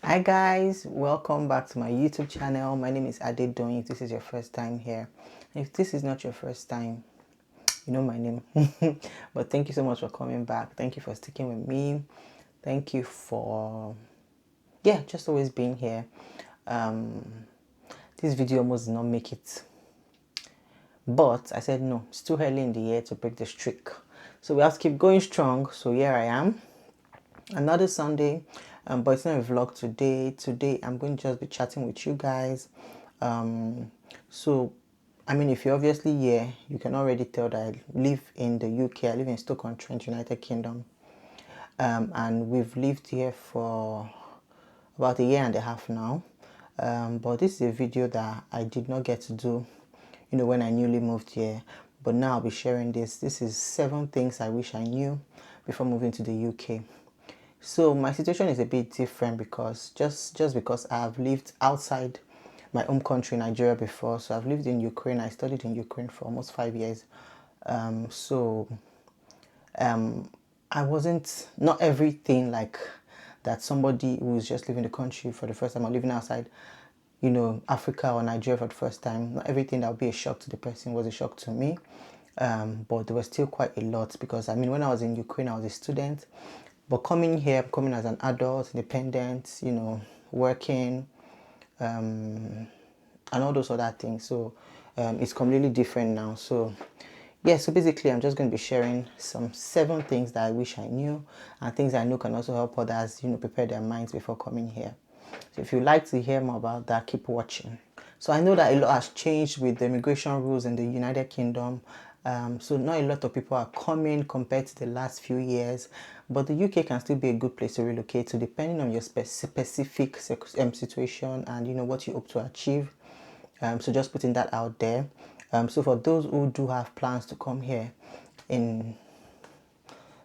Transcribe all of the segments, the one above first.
Hi guys, welcome back to my YouTube channel. My name is Adedoyin. If this is your first time here, if this is not your first time, you know my name. But thank you so much for coming back. Thank you for sticking with me. Thank you for just always being here. This video almost did not make it, but I said no, it's too early in the year to break the streak, so we have to keep going strong. So here I am, another Sunday, but it's not a vlog today. I'm going to just be chatting with you guys. So I mean, if you're obviously here, you can already tell that I live in the UK. I live in Stoke-on-Trent, United Kingdom, and we've lived here for about a year and a half now. But this is a video that I did not get to do, when I newly moved here. But now I'll be sharing this. This is 7 things I wish I knew before moving to the UK. So my situation is a bit different because just because I've lived outside my home country, Nigeria, before. So I've lived in Ukraine. I studied in Ukraine for almost 5 years. I wasn't, not everything like that somebody who's just leaving the country for the first time or living outside, Africa or Nigeria for the first time, not everything that would be a shock to the person was a shock to me. But there was still quite a lot because, I mean, when I was in Ukraine, I was a student. But coming here, coming as an adult, independent, working, and all those other things. So it's completely different now. So yeah, so basically I'm just going to be sharing some 7 things that I wish I knew and things I know can also help others, prepare their minds before coming here. So if you'd like to hear more about that, keep watching. So I know that a lot has changed with the immigration rules in the United Kingdom. So not a lot of people are coming compared to the last few years, but the UK can still be a good place to relocate to depending on your specific situation and what you hope to achieve. So just putting that out there. So for those who do have plans to come here in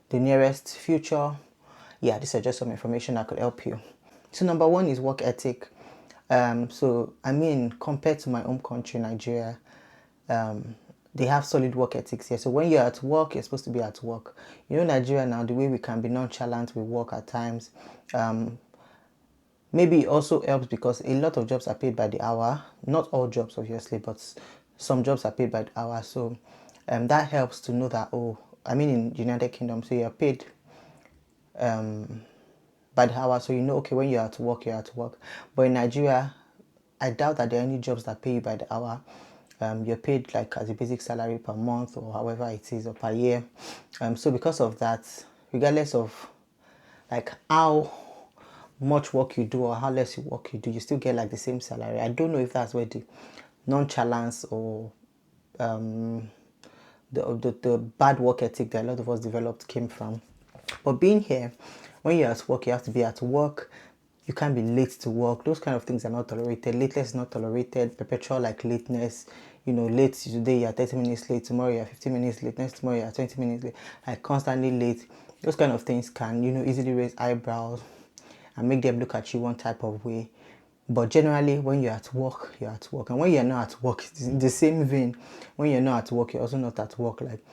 the nearest future, yeah, these are just some information that could help you. So number 1 is work ethic. So I mean, compared to my home country, Nigeria, they have solid work ethics here. So when you're at work, you're supposed to be at work. Nigeria now, the way we can be nonchalant with work at times. Maybe it also helps because a lot of jobs are paid by the hour. Not all jobs, obviously, but some jobs are paid by the hour. So that helps to know that, I mean, in United Kingdom, so you're paid by the hour. So okay, when you're at work, you're at work. But in Nigeria, I doubt that there are any jobs that pay you by the hour. You're paid like as a basic salary per month or however it is, or per year. So because of that, regardless of like how much work you do or how less work you do, you still get like the same salary. I don't know if that's where the nonchalance or the bad work ethic that a lot of us developed came from. But being here, when you're at work, you have to be at work. You can't be late to work. Those kind of things are not tolerated. Lateness is not tolerated. Perpetual like lateness. Late today you're 30 minutes late. Tomorrow you're 15 minutes late. Next tomorrow you're 20 minutes late. Like constantly late. Those kind of things can easily raise eyebrows and make them look at you one type of way. But generally, when you're at work, you're at work. And when you're not at work, it's in the same vein. When you're not at work, you're also not at work. Like,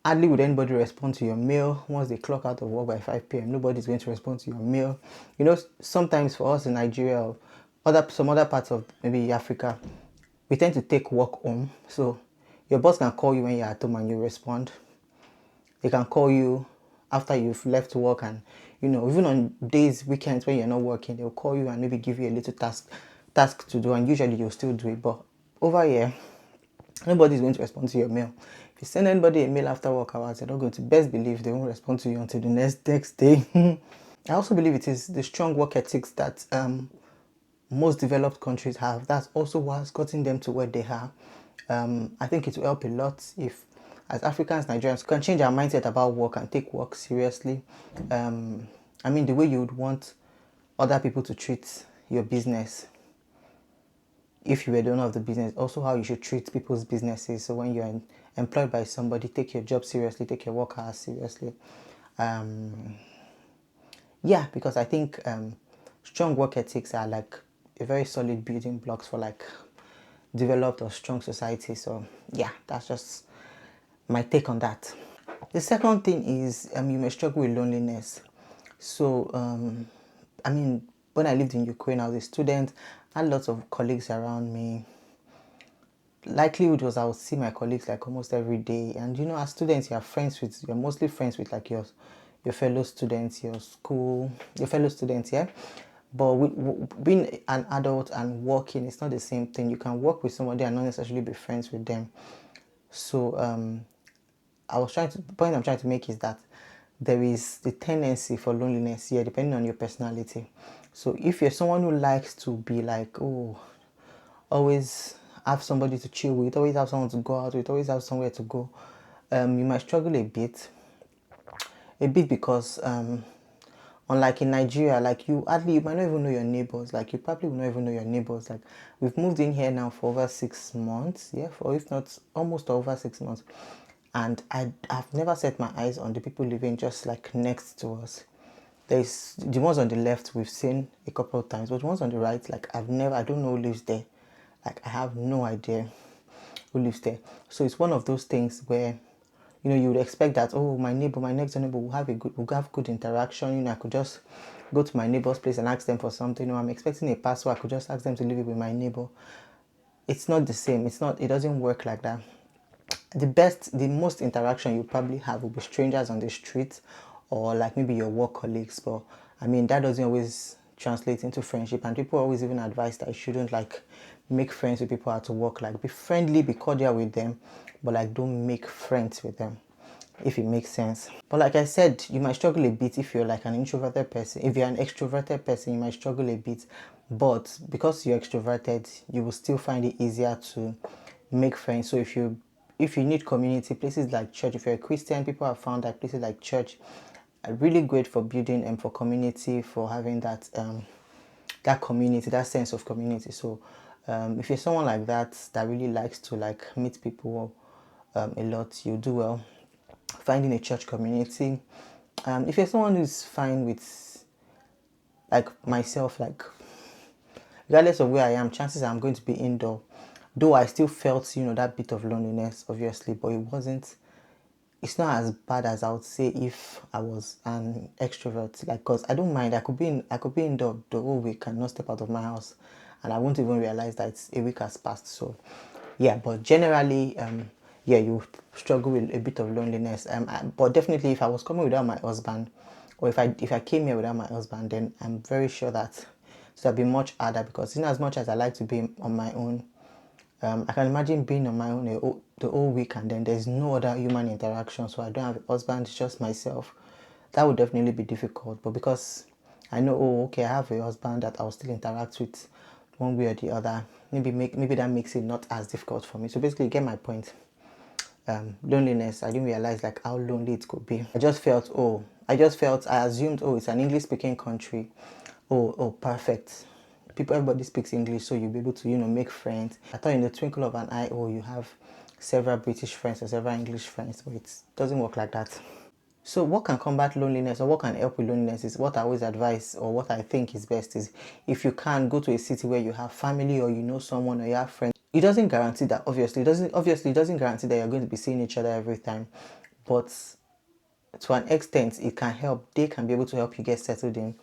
hardly would anybody respond to your mail once they clock out of work by 5 p.m. Nobody's going to respond to your mail. Sometimes for us in Nigeria or some other parts of maybe Africa, we tend to take work home. So your boss can call you when you're at home and you respond. They can call you after you've left work, and even on days, weekends when you're not working, they'll call you and maybe give you a little task to do, and usually you'll still do it. But over here, nobody's going to respond to your mail. If you send anybody a mail after work hours, they're not going to, best believe they won't respond to you until the next day. I also believe it is the strong work ethics that most developed countries have. That's also what has gotten them to where they are. I think it will help a lot if, as Africans, Nigerians, can change our mindset about work and take work seriously. I mean, the way you would want other people to treat your business if you were the owner of the business, also how you should treat people's businesses. So when you're employed by somebody, take your job seriously, take your work hours seriously. Yeah, because I think strong work ethics are like a very solid building blocks for like developed or strong society. So yeah, that's just my take on that. The second thing is you may struggle with loneliness. So I mean, when I lived in Ukraine, I was a student. I had lots of colleagues around me. Likelihood was I would see my colleagues like almost every day. And as students, you're mostly friends with like your fellow students, your fellow students, yeah. But being an adult and working, it's not the same thing. You can work with somebody and not necessarily be friends with them. So the point I'm trying to make is that there is the tendency for loneliness here, depending on your personality. So if you're someone who likes to be like, always have somebody to chill with, always have someone to go out with, always have somewhere to go, you might struggle a bit because unlike in Nigeria, like you might not even know your neighbors. Like you probably will not even know your neighbors. Like we've moved in here now for over 6 months, yeah, for if not almost over 6 months, and I've never set my eyes on the people living just like next to us. There's the ones on the left we've seen a couple of times, but the ones on the right, like I don't know who lives there. Like I have no idea who lives there. So it's one of those things where you would expect that, oh, my next door neighbor will have good interaction. I could just go to my neighbor's place and ask them for something. I'm expecting a password, I could just ask them to leave it with my neighbor. It's not the same. It doesn't work like that. The most interaction you probably have will be strangers on the street or like maybe your work colleagues. But I mean, that doesn't always translate into friendship, and people always even advise that you shouldn't like make friends with people at work. Like be friendly, be cordial with them, but like don't make friends with them, if it makes sense. But like I said, you might struggle a bit if you're like an introverted person. If you're an extroverted person, you might struggle a bit, but because you're extroverted, you will still find it easier to make friends. So if you need community, places like church, if you're a Christian, people have found that places like church are really great for building and for community, for having that community, that sense of community. So if you're someone like that really likes to like meet people a lot, you do well finding a church community. If you're someone who's fine with like myself, like regardless of where I am, chances are I'm going to be indoor. Though I still felt, that bit of loneliness, obviously, but it's not as bad as I would say if I was an extrovert. Like, cause I don't mind. I could be indoor the whole week and not step out of my house, and I won't even realize that a week has passed. So, yeah. But generally, yeah, you struggle with a bit of loneliness. But definitely, if I was coming without my husband, or if I came here without my husband, then I'm very sure that it would have been much harder, because in as much as I like to be on my own, I can imagine being on my own the whole week and then there's no other human interaction. So I don't have a husband, it's just myself. That would definitely be difficult. But because I know, oh, okay, I have a husband that I'll still interact with one way or the other, maybe that makes it not as difficult for me. So basically, you get my point. Loneliness, I didn't realize like how lonely it could be. I assumed, oh, it's an English speaking country. Oh, perfect. Everybody speaks English, so you'll be able to, make friends. I thought in the twinkle of an eye, oh, you have several British friends or several English friends, but it doesn't work like that. So what can combat loneliness, or what can help with loneliness, is what I always advise, or what I think is best, is if you can go to a city where you have family, or you know someone, or you have friends. It doesn't guarantee that, obviously. It doesn't guarantee that you're going to be seeing each other every time. But to an extent, it can help. They can be able to help you get settled in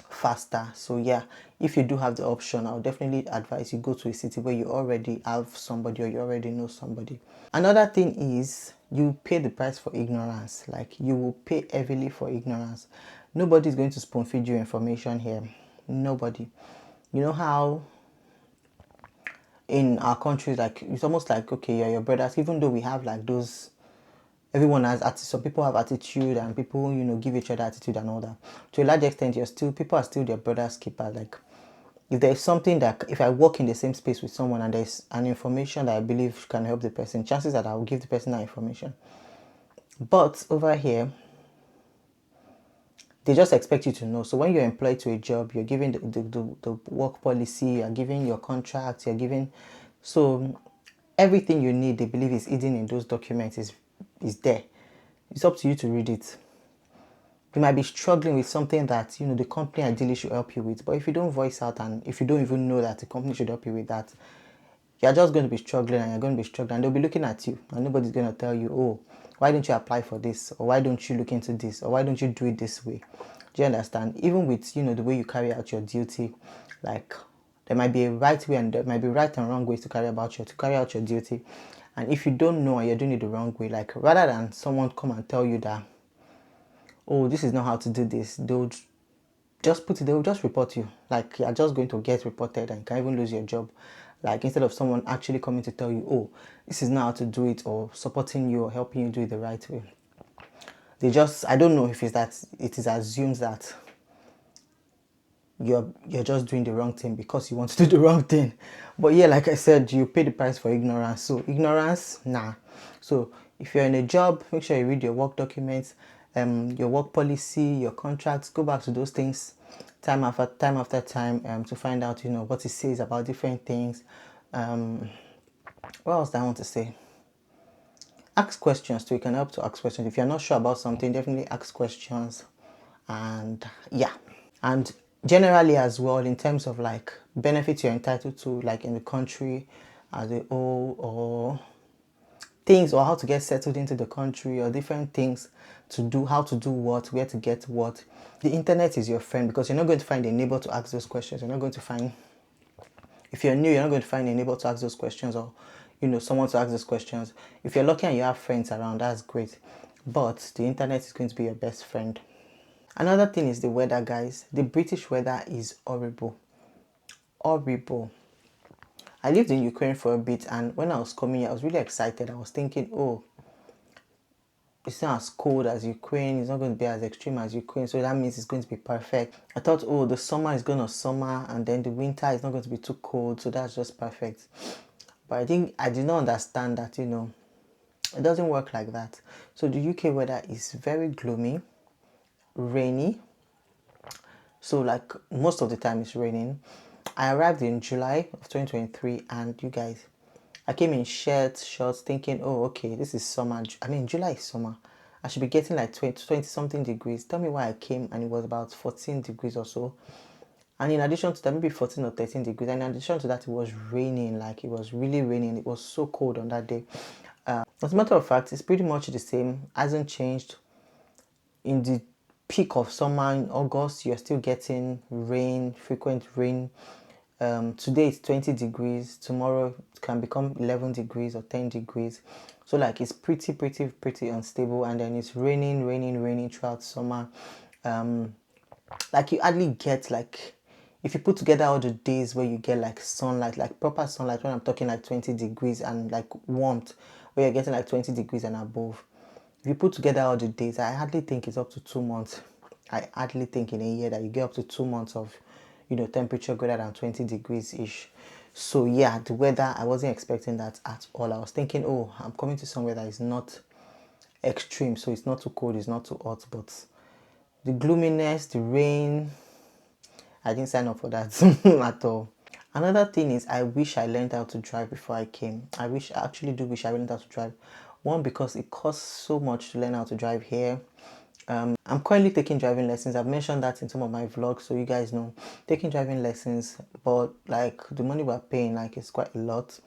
faster. So yeah, if you do have the option, I'll definitely advise you go to a city where you already have somebody, or you already know somebody. Another thing is, you pay the price for ignorance. Like, you will pay heavily for ignorance. Nobody's going to spoon feed you information here. Nobody. You know how in our countries, like, it's almost like, okay, you're your brothers, even though we have like those, everyone has attitude. Some people have attitude, and people, give each other attitude and all that. To a large extent, people are still their brother's keeper. Like, if there's something that, if I work in the same space with someone and there's an information that I believe can help the person, chances that I will give the person that information. But over here, they just expect you to know. So when you're employed to a job, you're giving the work policy, you're giving your contract, you're giving, so everything you need, they believe, is hidden in those documents, is there. It's up to you to read it. You might be struggling with something that, the company ideally should help you with, but if you don't voice out, and if you don't even know that the company should help you with that, you're just going to be struggling, and you're going to be struggling, and they'll be looking at you, and nobody's going to tell you, oh, why don't you apply for this, or why don't you look into this, or why don't you do it this way. Do you understand? Even with, you know, the way you carry out your duty, like there might be a right way and there might be right and wrong ways to carry out your duty. And if you don't know and you're doing it the wrong way, like rather than someone come and tell you that, oh, this is not how to do this, they'll just report you. Like you're just going to get reported and you can even lose your job. Like instead of someone actually coming to tell you, oh, this is not how to do it, or supporting you or helping you do it the right way. I don't know if it's that it is assumed that you're just doing the wrong thing because you want to do the wrong thing. But yeah, like I said, you pay the price for ignorance. So ignorance, nah. So if you're in a job, make sure you read your work documents, your work policy, your contracts. Go back to those things time after time, to find out, you know, what it says about different things. What else do I want to say? Ask questions too. It can help to ask questions. If you're not sure about something, definitely ask questions. And yeah. And generally as well, in terms of like benefits you're entitled to, like in the country as a whole, or things, or how to get settled into the country, or different things to do, how to do what, where to get what. The internet is your friend, because you're not going to find a neighbor to ask those questions. You're not going to find, if you're new, you're not going to find a neighbor to ask those questions, or, you know, someone to ask those questions. If you're lucky and you have friends around, that's great. But the internet is going to be your best friend. Another thing is the weather, guys. The British weather is horrible. Horrible. I lived in Ukraine for a bit, and when I was coming here, I was really excited. I was thinking, oh, it's not as cold as Ukraine, it's not going to be as extreme as Ukraine, so that means it's going to be perfect. I thought, oh, the summer is going to summer, and then the winter is not going to be too cold, so that's just perfect. But I think I did not understand that, you know, it doesn't work like that. So the UK weather is very gloomy, rainy. So like most of the time it's raining. I arrived in July of 2023, and you guys, I came in shorts, thinking, oh, okay, this is summer. I mean, July is summer. I should be getting like 20 something degrees. Tell me why I came and it was about 14 degrees or so. And in addition to that, maybe 14 or 13 degrees. And in addition to that, it was raining. Like it was really raining. It was so cold on that day. As a matter of fact, it's pretty much the same. Hasn't changed. In the peak of summer in August, you're still getting rain, frequent rain. Today it's 20 degrees. Tomorrow it can become 11 degrees or 10 degrees. So like it's pretty unstable. And then it's raining throughout summer. Like you hardly get, like, if you put together all the days where you get like sunlight, like proper sunlight, when I'm talking like 20 degrees and like warmth, where you're getting like 20 degrees and above. If you put together all the days, I hardly think it's up to 2 months. I hardly think in a year that you get up to 2 months of, you know, temperature greater than 20 degrees ish. So yeah, the weather, I wasn't expecting that at all. I was thinking, oh, I'm coming to somewhere that is not extreme, so it's not too cold, it's not too hot. But the gloominess, the rain, I didn't sign up for that at all. Another thing is, I wish I learned how to drive before I came. I actually do wish I learned how to drive. One, because it costs so much to learn how to drive here. I'm currently taking driving lessons. I've mentioned that in some of my vlogs, so you guys know. Taking driving lessons, but like the money we're paying, like it's quite a lot.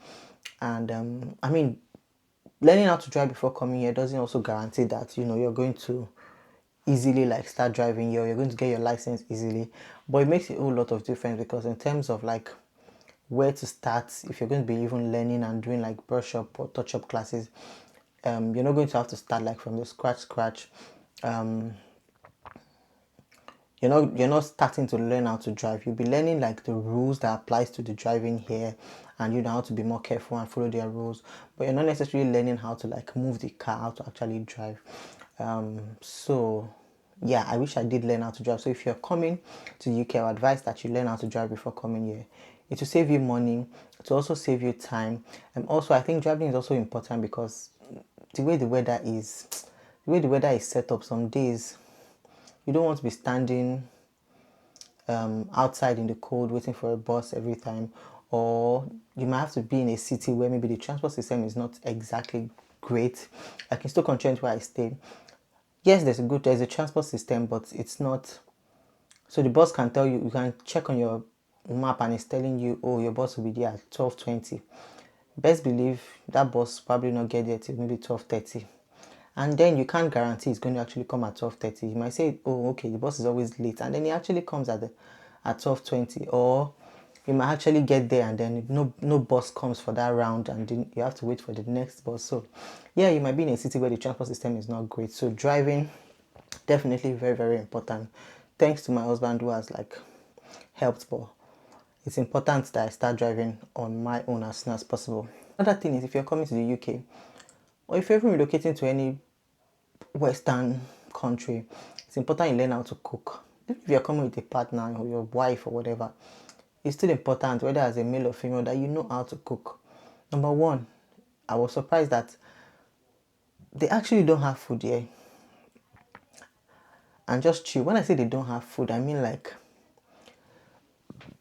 And I mean, learning how to drive before coming here doesn't also guarantee that, you know, you're going to easily like start driving here, you're going to get your license easily. But it makes a whole lot of difference, because in terms of like where to start, if you're going to be even learning and doing like brush up or touch up classes, you're not going to have to start like from the scratch. You're not starting to learn how to drive. You'll be learning like the rules that applies to the driving here, and you know how to be more careful and follow their rules. But you're not necessarily learning how to like move the car, how to actually drive. So yeah, I wish I did learn how to drive. So if you're coming to the UK, I would advise that you learn how to drive before coming here. It will save you money. It will also save you time. And also, I think driving is also important because the way the weather is set up, some days you don't want to be standing outside in the cold waiting for a bus every time, or you might have to be in a city where maybe the transport system is not exactly great. Like in Stoke-on-Trent where I stay, yes, there's a transport system, but it's not. So the bus can tell you, you can check on your map and it's telling you, oh, your bus will be there at 12:20. Best believe that bus probably not get there till maybe 12:30. and then you can't guarantee it's going to actually come at 12:30. You might say, oh, okay, the bus is always late, and then it actually comes at 12:20, or you might actually get there and then no bus comes for that round, and then you have to wait for the next bus. So yeah, you might be in a city where the transport system is not great. So driving, definitely very, very important. Thanks to my husband who has like helped, but it's important that I start driving on my own as soon as possible. Another thing is, if you're coming to the UK, or if you're even relocating to any Western country, it's important you learn how to cook. If you're coming with a partner or your wife or whatever, it's still important, whether as a male or female, that you know how to cook. Number one, I was surprised that they actually don't have food here. And just chill. When I say they don't have food, I mean like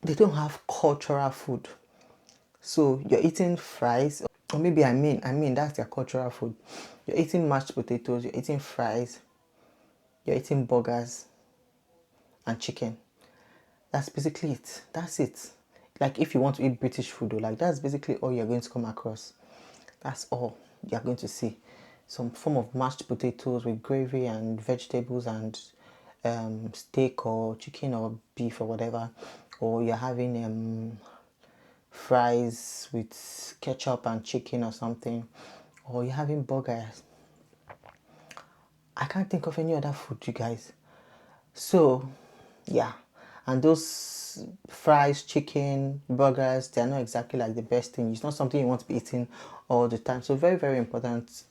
they don't have cultural food. So you're eating fries, or maybe I mean that's their cultural food. You're eating mashed potatoes, you're eating fries, you're eating burgers and chicken. That's basically it. That's it. Like if you want to eat British food, though, like that's basically all you're going to come across. That's all you're going to see. Some form of mashed potatoes with gravy and vegetables and steak or chicken or beef or whatever, or you're having fries with ketchup and chicken or something, or you're having burgers. I can't think of any other food, you guys. So, yeah, and those fries, chicken, burgers, they're not exactly like the best thing. It's not something you want to be eating all the time. So, very, very important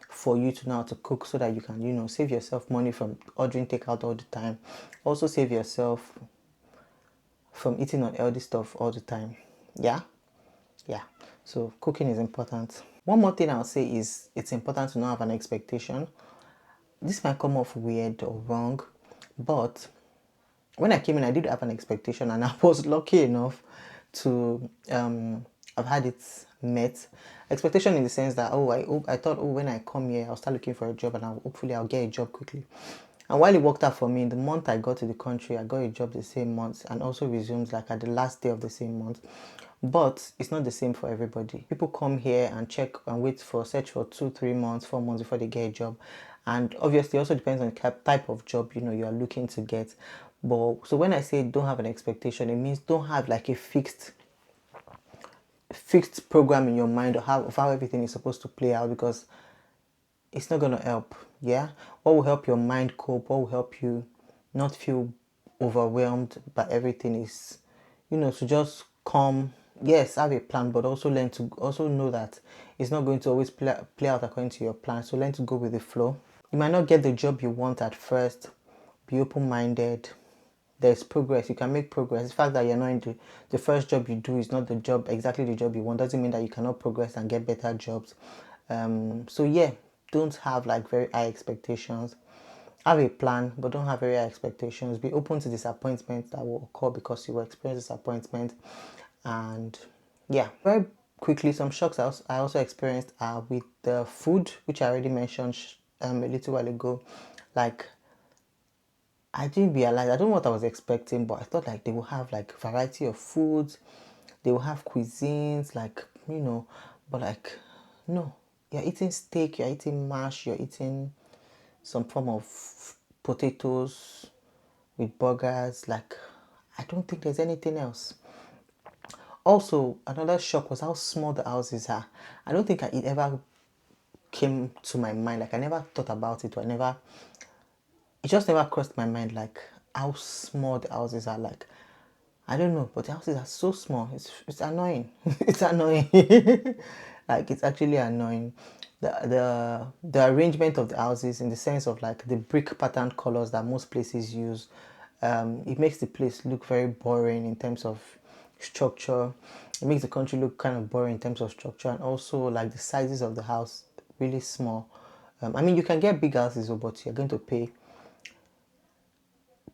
for you to know how to cook so that you can, save yourself money from ordering takeout all the time. Also, save yourself from eating unhealthy stuff all the time. Yeah, yeah. So, cooking is important. One more thing I'll say is it's important to not have an expectation. This might come off weird or wrong, but when I came in, I did have an expectation, and I was lucky enough to have had it met. Expectation in the sense that I thought, when I come here, I'll start looking for a job, and hopefully I'll get a job quickly. And while it worked out for me, the month I got to the country, I got a job the same month, and also resumed like at the last day of the same month. But it's not the same for everybody. People come here and check and search for 2, 3 months, 4 months before they get a job. And obviously, it also depends on the type of job you are looking to get. But so when I say don't have an expectation, it means don't have like a fixed program in your mind of how everything is supposed to play out, because it's not going to help. Yeah, what will help your mind cope, what will help you not feel overwhelmed by everything is to just come, yes, have a plan, but also know that it's not going to always play out according to your plan. So learn to go with the flow. You might not get the job you want at first. Be open-minded. There's progress. You can make progress. The fact that you're not into the first job you do is not exactly the job you want, doesn't mean that you cannot progress and get better jobs. So yeah, don't have like very high expectations. Have a plan, but don't have very high expectations. Be open to disappointment that will occur, because you will experience disappointment. And yeah, very quickly, some shocks I also experienced are with the food, which I already mentioned a little while ago. Like, I didn't realize, I don't know what I was expecting, but I thought like they will have like variety of foods, they will have cuisines, like, but like, no. You're eating steak, you're eating mash, you're eating some form of potatoes with burgers. Like, I don't think there's anything else. Also, another shock was how small the houses are. I don't think it ever came to my mind. Like, I never thought about it, or it just never crossed my mind, like how small the houses are. Like, I don't know, but the houses are so small. It's annoying. It's annoying. Like, it's actually annoying. The arrangement of the houses, in the sense of like the brick pattern colors that most places use, it makes the place look very boring in terms of structure. It makes the country look kind of boring in terms of structure, and also like the sizes of the house really small. I mean, you can get big houses, but you're going to pay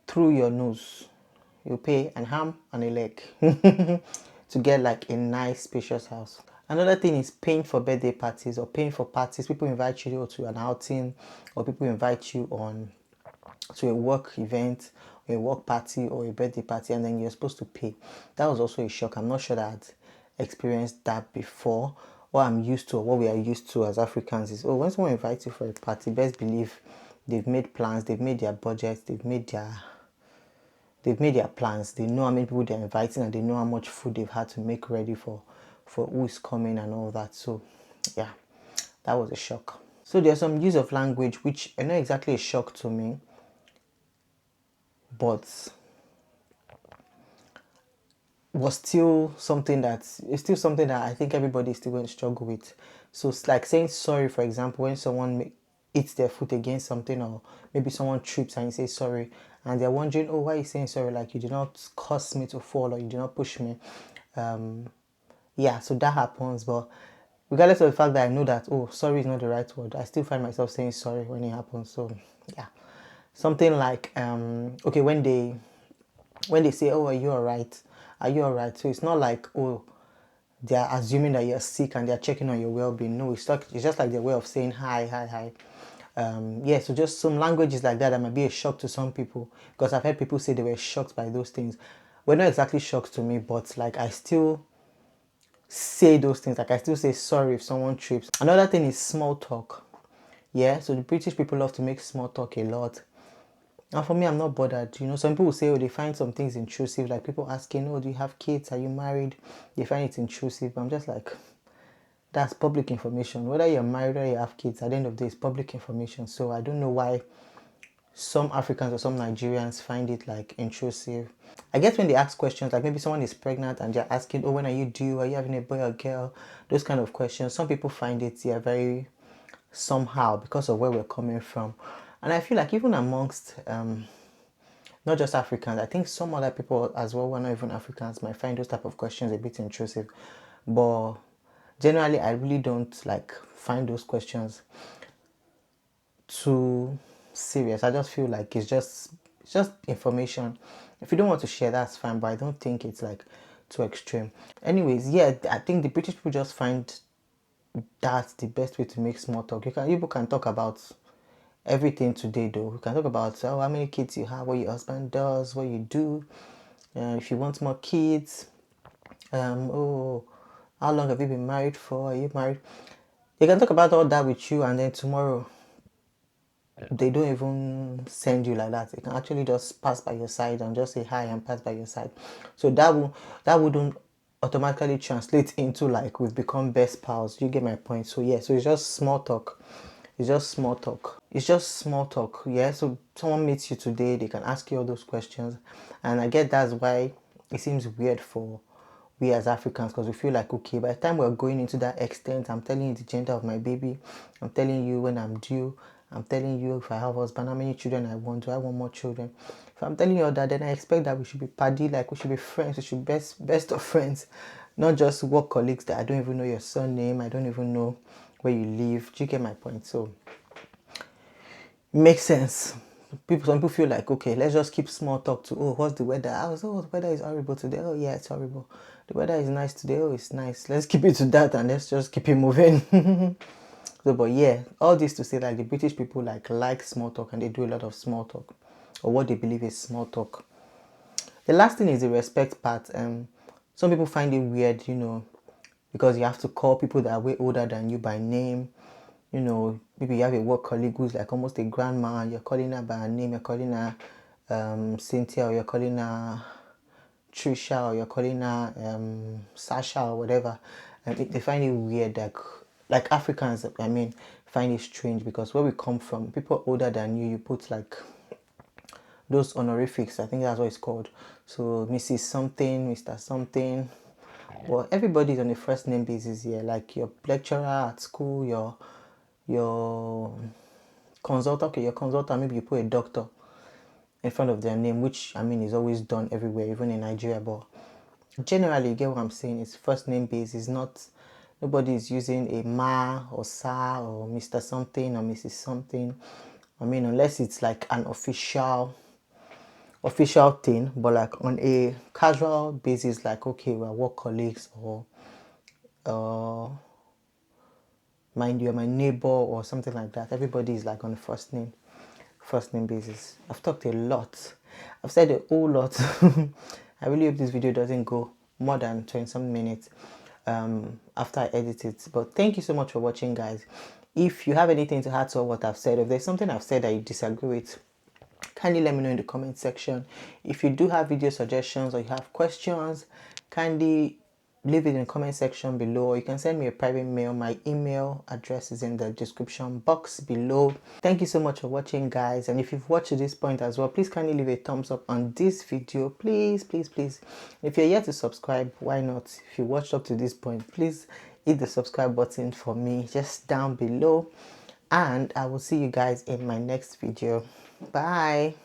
through your nose. You pay an arm and a leg to get like a nice spacious house. Another thing is paying for birthday parties or paying for parties. People invite you to an outing, or people invite you to a work event, or a work party, or a birthday party, and then you're supposed to pay. That was also a shock. I'm not sure that I'd experienced that before, what I'm used to, or what we are used to as Africans is, oh, when someone invites you for a party, best believe they've made plans, they've made their budgets, they've made their plans. They know how many people they're inviting, and they know how much food they've had to make ready for who is coming and all that. So yeah, that was a shock. So there's some use of language which are not exactly a shock to me, but was still something that it's still something that I think everybody is still going to struggle with. So it's like saying sorry, for example, when someone hits their foot against something, or maybe someone trips and you say sorry, and they're wondering, oh, why are you saying sorry? Like, you did not cause me to fall, or you did not push me. Yeah, so that happens, but regardless of the fact that I know that, oh, sorry is not the right word, I still find myself saying sorry when it happens. So yeah, something like okay, when they say, oh, are you all right, are you all right, so it's not like, oh, they are assuming that you're sick and they're checking on your well-being. No, it's just like their way of saying hi, hi, hi. Yeah, so just some languages like that might be a shock to some people, because I've heard people say they were shocked by those things. Well, not exactly shocked to me, but like I still say those things. Like I still say sorry if someone trips. Another thing is small talk. Yeah, so the British people love to make small talk a lot. And for me, I'm not bothered. You know, some people say, oh, they find some things intrusive, like people asking, oh, do you have kids? Are you married? They find it intrusive. I'm just like, that's public information. Whether you're married or you have kids, at the end of the day, it's public information. So I don't know why some Africans or some Nigerians find it like intrusive. I guess when they ask questions, like maybe someone is pregnant and they're asking, oh, when are you due? Are you having a boy or girl? Those kind of questions. Some people find it, yeah, very somehow, because of where we're coming from. And I feel like even amongst not just Africans, I think some other people as well who are not even Africans might find those type of questions a bit intrusive. But generally, I really don't like find those questions too serious. I just feel like it's just information. If you don't want to share, that's fine, but I don't think it's like too extreme. Anyways, yeah, I think the British people just find that's the best way to make small talk. People can talk about everything today though. We can talk about, oh, how many kids you have, what your husband does, what you do, if you want more kids, oh, how long have you been married for? Are you married? They can talk about all that with you, and then tomorrow they don't even send you like that. They can actually just pass by your side and just say hi and pass by your side. So that wouldn't automatically translate into like we've become best pals. You get my point? So yeah, so it's just small talk. It's just small talk. It's just small talk. Yeah. So someone meets you today, they can ask you all those questions, and I get that's why it seems weird for we as Africans, because we feel like, okay, by the time we're going into that extent, I'm telling you the gender of my baby, I'm telling you when I'm due, I'm telling you if I have a husband, how many children I want, do I want more children? If I'm telling you all that, then I expect that we should be paddy, like we should be friends, we should be best of friends, not just work colleagues that I don't even know your surname, I don't even know where you live. Do you get my point? So makes sense. Some people feel like, okay, let's just keep small talk to, oh, what's the weather? Oh, the weather is horrible today. Oh yeah, it's horrible. The weather is nice today. Oh, it's nice. Let's keep it to that, and let's just keep it moving. So, but yeah, all this to say, like, the British people like small talk, and they do a lot of small talk, or what they believe is small talk. The last thing is the respect part. Some people find it weird, because you have to call people that are way older than you by name. Maybe you have a work colleague who's like almost a grandma, and you're calling her by her name, you're calling her Cynthia, or you're calling her Trisha, or you're calling her Sasha, or whatever. And they find it weird, like Africans, I mean, find it strange, because where we come from, people older than you put like those honorifics. I think that's what it's called. So Mrs. something, Mr. something. Well, everybody's on a first name basis here. Like your lecturer at school, your consultant, okay, your consultant, maybe you put a doctor in front of their name, which I mean is always done everywhere, even in Nigeria. But generally, you get what I'm saying? It's first name basis, not nobody is using a ma or sa or Mr. something or Mrs. something. I mean, unless it's like an official thing, but like on a casual basis, like, okay, we're work colleagues, or mind you, my neighbor or something like that. Everybody is like on a first name basis. I've talked a lot. I've said a whole lot. I really hope this video doesn't go more than 20 some minutes. after I edit it. But thank you so much for watching, guys. If you have anything to add to what I've said, if there's something I've said that you disagree with, kindly let me know in the comment section. If you do have video suggestions or you have questions, kindly leave it in the comment section below, or you can send me a private mail. My email address is in the description box below. Thank you so much for watching, guys, and if you've watched to this point as well, please kindly leave a thumbs up on this video, please, please, please. If you're yet to subscribe, why not? If you watched up to this point, please hit the subscribe button for me just down below, and I will see you guys in my next video. Bye.